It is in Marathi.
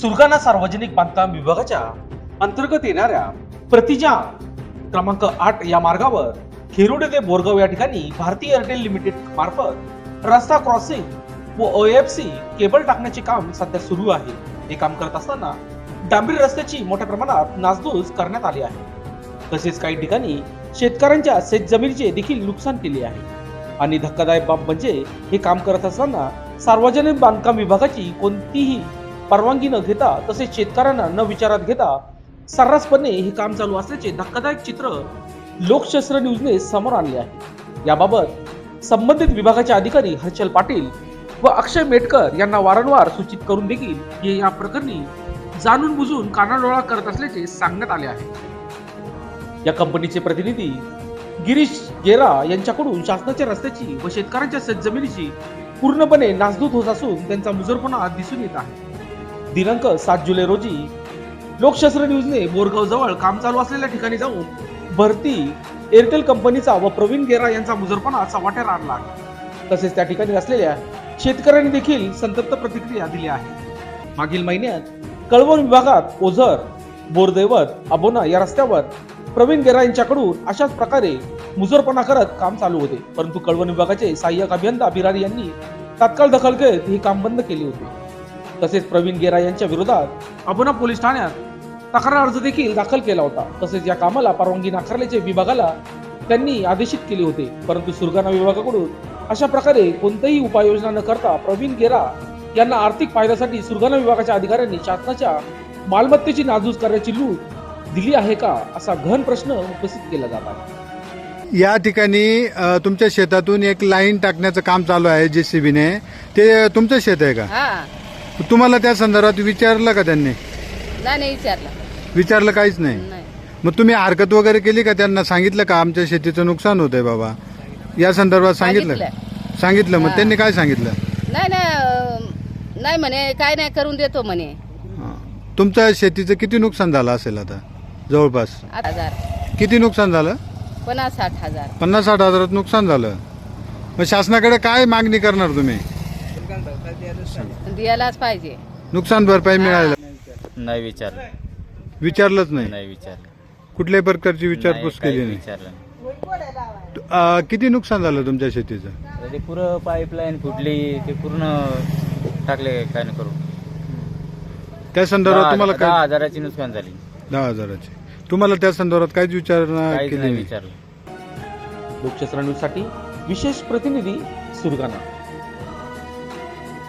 सुरगाणा सार्वजनिक बांधकाम विभागाच्या अंतर्गत येणाऱ्या प्रतिजा क्रमांक 8 या मार्गावर खेरुडे ते बोरगाव या ठिकाणी भारती एअरटेल लिमिटेड मार्फत रस्ता क्रॉसिंग व OFC केबल टाकण्याचे काम सध्या सुरू आहे। हे काम करत असताना डांबरी रस्त्याची मोठ्या प्रमाणात नासधूस करण्यात आली आहे। तसेच काही ठिकाणी शेतकऱ्यांच्या शेतजमिनीचे देखील नुकसान केले आहे। आणि धक्कादायक बाब म्हणजे हे काम करत असताना सार्वजनिक बांधकाम विभागाची कोणतीही परवानगी न घेता तसेच शेतकऱ्यांना न विचारात घेता सर्रासपणे हे काम चालू असल्याचे धक्कादायक चित्र लोकशास्त्र न्यूजने समोर आणले आहे। याबाबत संबंधित विभागाचे अधिकारी हर्षल पाटील व अक्षय मेटकर यांना वारंवार सूचित करून देखील हे या प्रकरणी जाणून बुजून कानाडोळा करत असल्याचे सांगण्यात आले आहे। या कंपनीचे प्रतिनिधी गिरीश गेरा यांच्याकडून शासनाच्या रस्त्याची व शेतकऱ्यांच्या शेतजमिनीची पूर्णपणे नासधूस होत असून त्यांचा मुजरपणा दिसून येत आहे। दिनांक 7 जुलै रोजी लोकशास्त्र न्यूजने बोरगाव जवळ काम चालू असलेल्या ठिकाणी जाऊन भारती एअरटेल कंपनीचा व प्रवीण गेरा यांचा मुजरपणा चव्हाट्यावर आणला आहे। तसेच त्या ठिकाणी असलेल्या शेतकऱ्यांनी देखील संतप्त प्रतिक्रिया दिली आहे। मागील महिन्यात कळवण विभागात ओझर बोरदेवत अबोना या रस्त्यावर प्रवीण गेरा यांच्याकडून अशाच प्रकारे मुजरपणा करत काम चालू होते, परंतु कळवण विभागाचे सहाय्यक अभियंता बिरारी यांनी तात्काळ दखल घेत हे काम बंद केले होते। तसेच प्रवीण गेरा यांच्या विरोधात अबोना पोलीस ठाण्यात तक्रार अर्ज देखील दाखल केला होता। तसेच या कामाला परवानगी नाकारल्याचे विभागाला त्यांनी आदेशित केले होते, परंतु सुरगाणा विभागाकडून अशा प्रकारे कोणतीही उपाययोजना न करता प्रवीण गेरा यांना आर्थिक फायद्यासाठी सुरगाणा विभागाच्या अधिकाऱ्यांनी शासनाच्या मालमत्तेची नासधूस करण्याची लूट दिली आहे का, असा गहन प्रश्न उपस्थित केला जात आहे। या ठिकाणी तुमच्या शेतातून एक लाईन टाकण्याचं काम चालू आहे JCBने, ते तुमचं शेत आहे का? हा, तुम्हाला त्या संदर्भात विचारलं का त्यांनी? नाही विचारलं काहीच नाही? मग तुम्ही हरकत वगैरे केली का? त्यांना सांगितलं का आमच्या शेतीचं नुकसान होतंय बाबा या संदर्भात? सांगितलं मग त्यांनी काय सांगितलं? नाही म्हणे काय नाही करून देतो म्हणे। तुमच्या शेतीचं किती नुकसान झालं असेल आता? जवळपास 8,000 किती नुकसान झालं? 50-60 हजार 50-60 हजारात नुकसान झालं। मग शासनाकडे काय मागणी करणार तुम्ही? द्यायलाच पाहिजे। नुकसान भरपाई मिळायला नाही विचारलंच नाही? नाही विचारलं, कुठल्याही प्रकारची विचारपूस केली नाही? विचारलं। किती नुकसान झालं तुमच्या शेतीचं? ते पुरं पाईपलाईन फुटली, ते पूर्ण टाकले काय न करू। त्या संदर्भात तुम्हाला 10,000ची नुकसान झाली। 10,000ची तुम्हाला त्या संदर्भात काहीच विचारणा काहीच केली नाही नाही? विचारलं। लोकशास्त्र न्यूजसाठी विशेष प्रतिनिधी सुरगाणा।